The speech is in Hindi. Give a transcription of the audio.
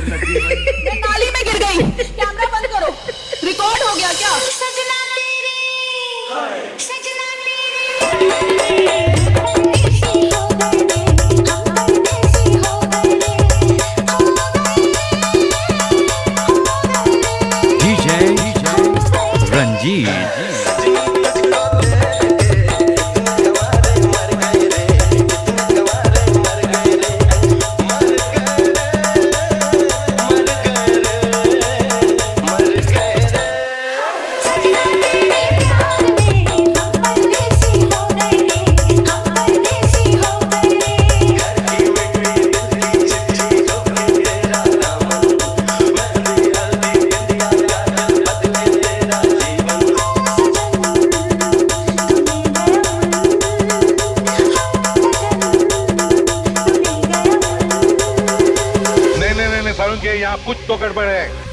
मैं नाली में गिर गई। कैमरा बंद करो। रिकॉर्ड हो गया क्या? सजना तेरी, सजना तेरी परदेसी हो गए रे, हम परदेसी हो गए रे, डीजे रंजीत। सारुण के यहाँ कुछ तो गड़बड़ है।